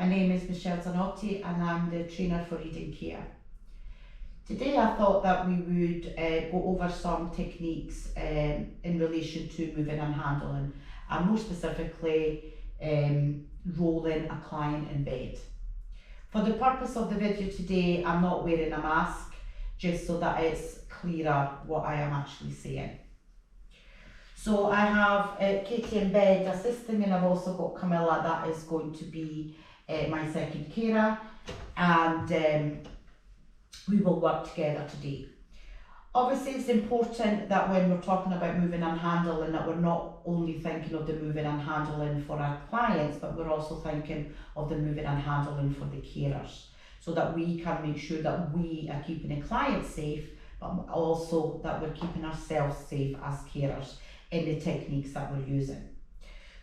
My name is Michelle Zanotti and I'm the trainer for Reading Care. Today I thought that we would go over some techniques in relation to moving and handling, and more specifically rolling a client in bed. For the purpose of the video today, I'm not wearing a mask, just so that it's clearer what I am actually saying. So I have Katie in bed assisting me, and I've also got Camilla that is going to be my second carer, and we will work together today. Obviously it's important that when we're talking about moving and handling, that we're not only thinking of the moving and handling for our clients, but we're also thinking of the moving and handling for the carers, so that we can make sure that we are keeping the client safe, but also that we're keeping ourselves safe as carers in the techniques that we're using.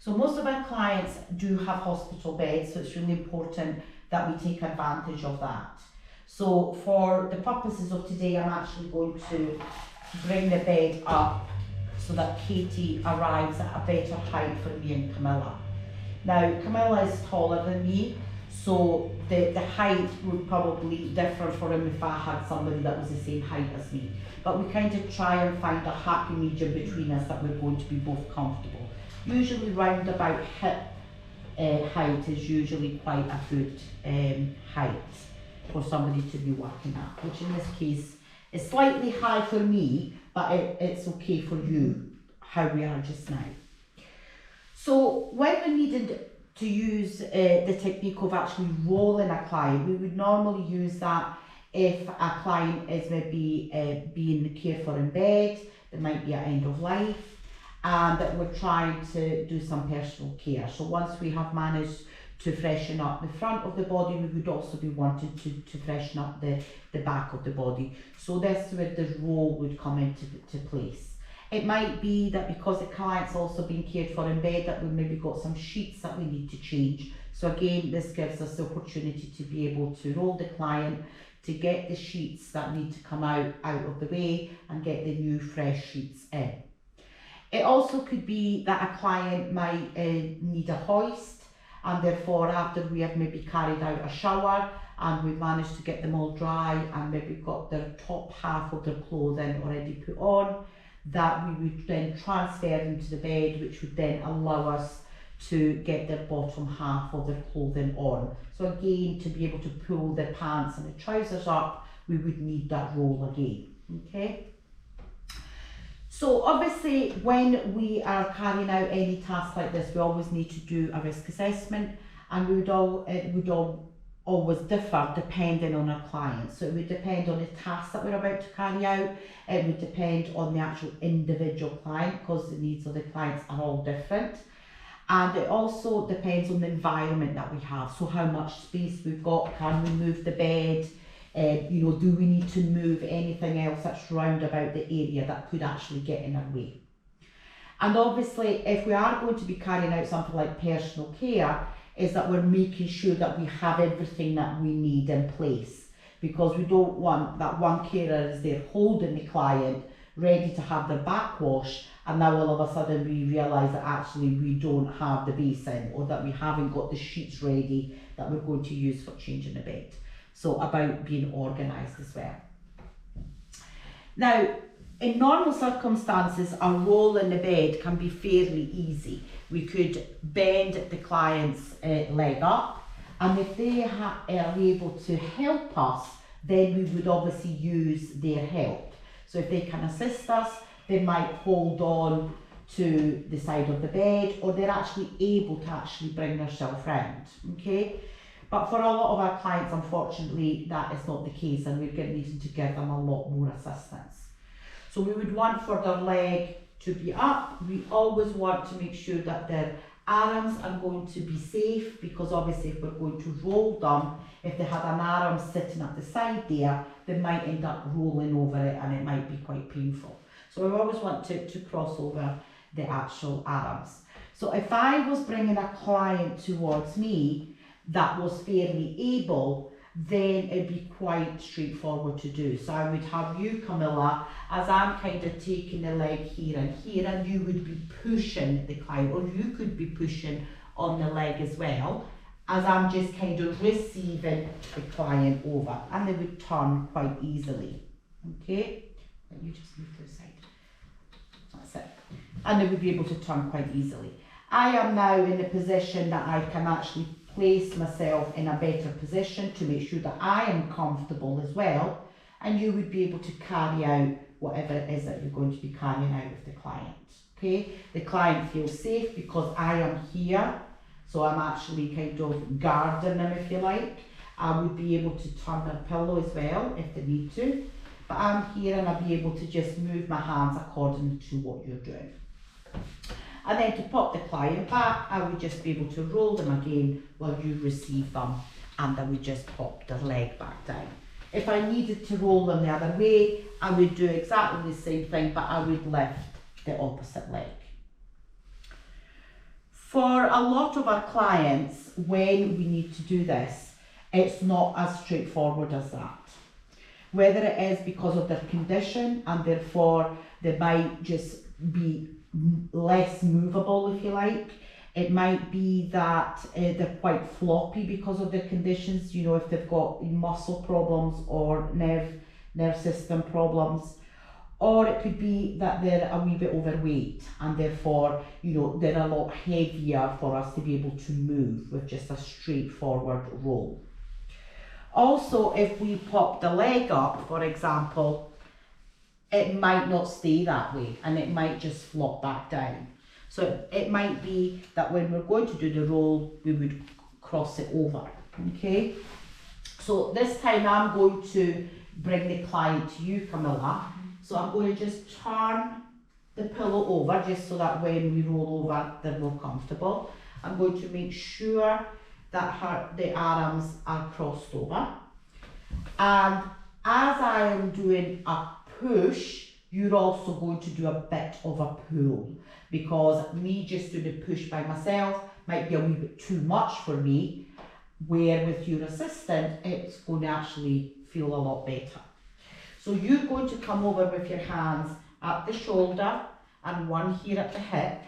So most of our clients do have hospital beds, so it's really important that we take advantage of that. So for the purposes of today, I'm actually going to bring the bed up so that Katie arrives at a better height for me and Camilla. Now, Camilla is taller than me, so the height would probably differ for him if I had somebody that was the same height as me. But we kind of try and find a happy medium between us that we're going to be both comfortable. Usually round about hip height is usually quite a good height for somebody to be working at, which in this case is slightly high for me, but it's okay for you, how we are just now. So when we needed to use the technique of actually rolling a client, we would normally use that if a client is maybe being cared for in bed, there might be an end of life, and that we're trying to do some personal care. So once we have managed to freshen up the front of the body, we would also be wanting to freshen up the back of the body. So that's where the roll would come into place. It might be that because the client's also being cared for in bed, that we've maybe got some sheets that we need to change. So again, this gives us the opportunity to be able to roll the client, to get the sheets that need to come out of the way and get the new fresh sheets in. It also could be that a client might need a hoist, and therefore after we have maybe carried out a shower and we've managed to get them all dry and maybe got their top half of their clothing already put on, that we would then transfer them to the bed, which would then allow us to get their bottom half of their clothing on. So again, to be able to pull their pants and the trousers up, we would need that roll again, okay? So obviously when we are carrying out any task like this, we always need to do a risk assessment, and it would always differ depending on our client. So it would depend on the task that we're about to carry out, it would depend on the actual individual client, because the needs of the clients are all different. And it also depends on the environment that we have, so how much space we've got, can we move the bed, do we need to move anything else that's round about the area that could actually get in our way. And obviously if we are going to be carrying out something like personal care, is that we're making sure that we have everything that we need in place, because we don't want that one carer is there holding the client ready to have their back wash, and now all of a sudden we realise that actually we don't have the basin, or that we haven't got the sheets ready that we're going to use for changing the bed. So about being organised as well. Now, in normal circumstances, a roll in the bed can be fairly easy. We could bend the client's leg up, and if they are able to help us, then we would obviously use their help. So if they can assist us, they might hold on to the side of the bed, or they're actually able to actually bring themselves round, okay? But for a lot of our clients, unfortunately, that is not the case, and we're needing to give them a lot more assistance. So we would want for their leg to be up. We always want to make sure that their arms are going to be safe, because obviously if we're going to roll them, if they had an arm sitting at the side there, they might end up rolling over it and it might be quite painful. So we always want to cross over the actual arms. So if I was bringing a client towards me that was fairly able, then it'd be quite straightforward to do. So I would have you, Camilla, as I'm kind of taking the leg here, and you would be pushing the client, or you could be pushing on the leg as well, as I'm just kind of receiving the client over, and they would turn quite easily. Okay, you just move to the side. That's it. And they would be able to turn quite easily. I am now in a position that I can actually place myself in a better position to make sure that I am comfortable as well, and you would be able to carry out whatever it is that you're going to be carrying out with the client. Okay, the client feels safe because I am here, so I'm actually kind of guarding them, if you like. I would be able to turn their pillow as well if they need to, but I'm here and I'll be able to just move my hands according to what you're doing. And then to pop the client back, I would just be able to roll them again while you receive them, and I would just pop their leg back down. If I needed to roll them the other way, I would do exactly the same thing, but I would lift the opposite leg. For a lot of our clients, when we need to do this, it's not as straightforward as that. Whether it is because of their condition and therefore they might just be less movable, if you like. It might be that they're quite floppy because of their conditions, you know, if they've got muscle problems or nerve system problems. Or it could be that they're a wee bit overweight and therefore, you know, they're a lot heavier for us to be able to move with just a straightforward roll. Also, if we pop the leg up, for example, it might not stay that way and it might just flop back down. So it might be that when we're going to do the roll, we would cross it over, okay? So this time I'm going to bring the client to you, Camilla. So I'm going to just turn the pillow over just so that when we roll over, they're more comfortable. I'm going to make sure that the arms are crossed over. And as I am doing a push, you're also going to do a bit of a pull, because me just doing a push by myself might be a wee bit too much for me, where with your assistant, it's going to actually feel a lot better. So you're going to come over with your hands at the shoulder and one here at the hip,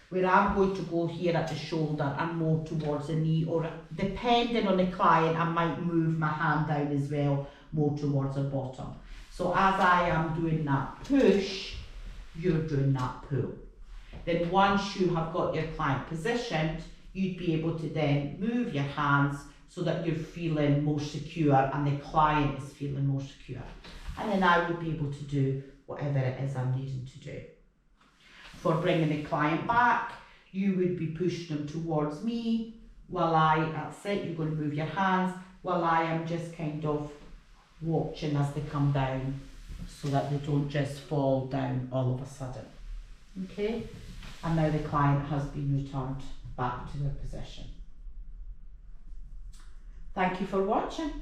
where I'm going to go here at the shoulder and more towards the knee, or depending on the client, I might move my hand down as well, more towards the bottom. So as I am doing that push, you're doing that pull. Then once you have got your client positioned, you'd be able to then move your hands so that you're feeling more secure and the client is feeling more secure. And then I would be able to do whatever it is I'm needing to do. For bringing the client back, you would be pushing them towards me while that's it, you're going to move your hands, while I am just kind of watching as they come down so that they don't just fall down all of a sudden. Okay, and now the client has been returned back to their position. Thank you for watching.